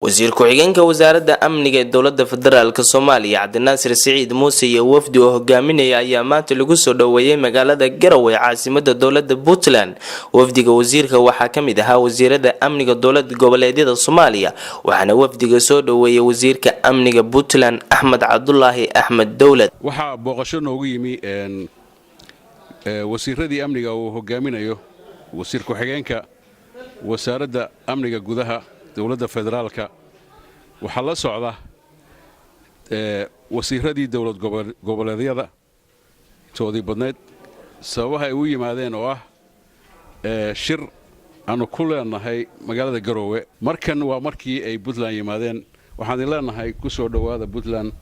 wasiir ku-xigeenka wasaaradda amniga ee dowladda federaalk Soomaaliya Cabdinaasir Siciid Muuse iyo wafdi oo hogaaminaya ayaa maanta lagu soo dhaweeyay magaalada Garowe caasimadda dowladda Puntland. Wafdiga wasiirka waxaa ka mid ahaa wasiirada amniga dowladda goboleedyada Soomaaliya waxaana wafdiga soo dhaweeyay wasiirka amniga Puntland Axmed Cabdullaahi Axmed Dowlad. Waxaa booqasho noogu yimi wasiiradii amniga oo hogaaminayo wasiir ku-xigeenka wasaaradda amniga gudaha dowladda federaalka waxa la socda wasiiradii dowlad goboleedyada toodii badneed sababaha ay u yimaadeen oo ah shir aanu ku leenahay magaalada Garowe markan waa markii ay Puntland yimaadeen waxaan leenahay ku soo dhawaada Puntland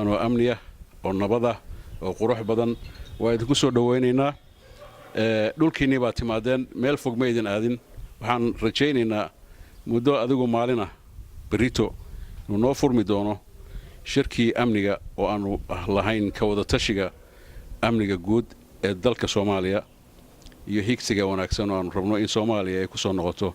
oo amniya oo nabada oo qurux badan waa idinku soo dhaweynaynaa dhulkiinii baa timaadeen meel fog ma idin aadin waxaan rajaynaynaa muddo adigu maalina berito noo furmi doono shirkii amniga oo aanu lahayn ka wada tashiga amniga guud ee dalka Soomaaliya iyo higsiga wanaagsan oo aanu rabno in Soomaaliya ay ku soo noqoto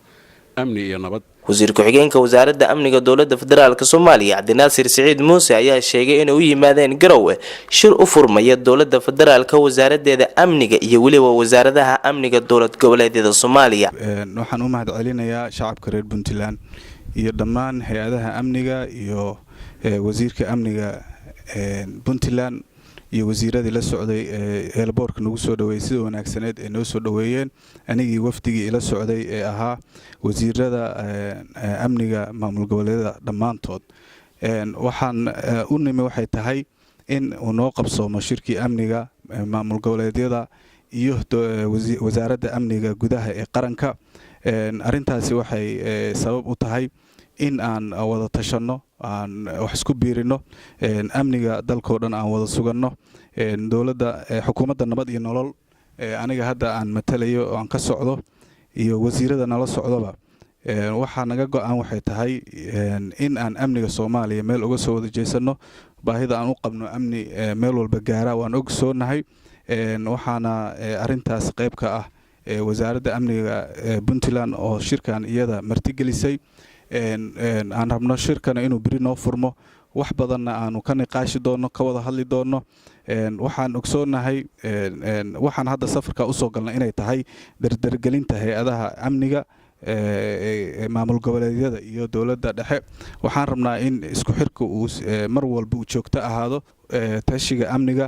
amni iyo nabad. wasiir ku-xigeenka wasaaradda amniga dowladda federaalk Soomaaliya Cabdinaasir Siciid Muuse ayaa sheegay inay u yimaadeen Garowe shir u furmaya dowladda federaalk wasaaraddeeda amniga iyo waliba wasaaradaha amniga dowlad goboleedyada Soomaaliya. waxaan u mahad celinayaa shacabka reer Puntland iyo dhammaan hay'adaha amniga iyo wasiirka amniga Puntland iyo wasiiradii la socday eelboorka nagu soo dhaweeyay sida wanaagsaneed ee noo soo dhaweeyeen anigii wafdigii ila socday ee ahaa wasiirada amniga maamul goboleedyada dhamaantood waxaan u nimi waxay tahay in uu noo qabsoomo shirkii amniga maamul goboleedyada iyo wasaaradda amniga gudaha ee qaranka arintaasi waxay sabab u tahay in aan wada tashano aan wax isku biirino amniga dalkoo dhan aan wada suganno dowladda xukuumadda nabad iyo nolol aniga hadda aan matalayo oo aan ka socdo iyo wasiirada nala socdoba waxa naga go'an waxay tahay in aan amniga Soomaaliya meel uga soo wada jeesano baahida aan u qabno amni meel walba gaara waan ogsoonahay waxaana arintaas qayb ka ah wasaaradda amniga Puntland oo shirkan iyada martigelisay aan rabno shirkana inuu biri noo furmo wax badanna aanu ka niqaashi doono ka wada hadli doono waxaan ogsoonahay waxaan hadda safarka u soo galnay inay tahay dardargelinta hay'adaha amniga maamul goboleedyada iyo dowladda dhexe waxaan rabnaa in isku xirka uu mar walba uu joogto ahaado tashiga amniga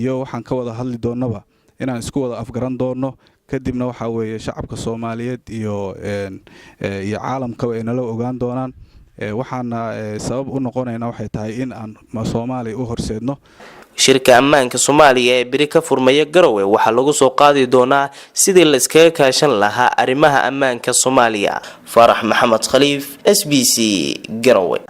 iyo waxaan ka wada hadli doonaba inaan isku wada afgaran doono kadibna waxa weeye shacabka Soomaaliyeed iyo caalamka ay nala ogaan doonaan waxaana sabab u noqonayna waxay tahay in aan Soomaaliya u horseedno shirka ammaanka Soomaaliya ee biri ka furmaya Garowe waxa lagu soo qaadi doonaa sidii la iskaga kaashan lahaa arrimaha ammaanka Soomaaliya. Farax Maxamed Khaliif SBC Garowe.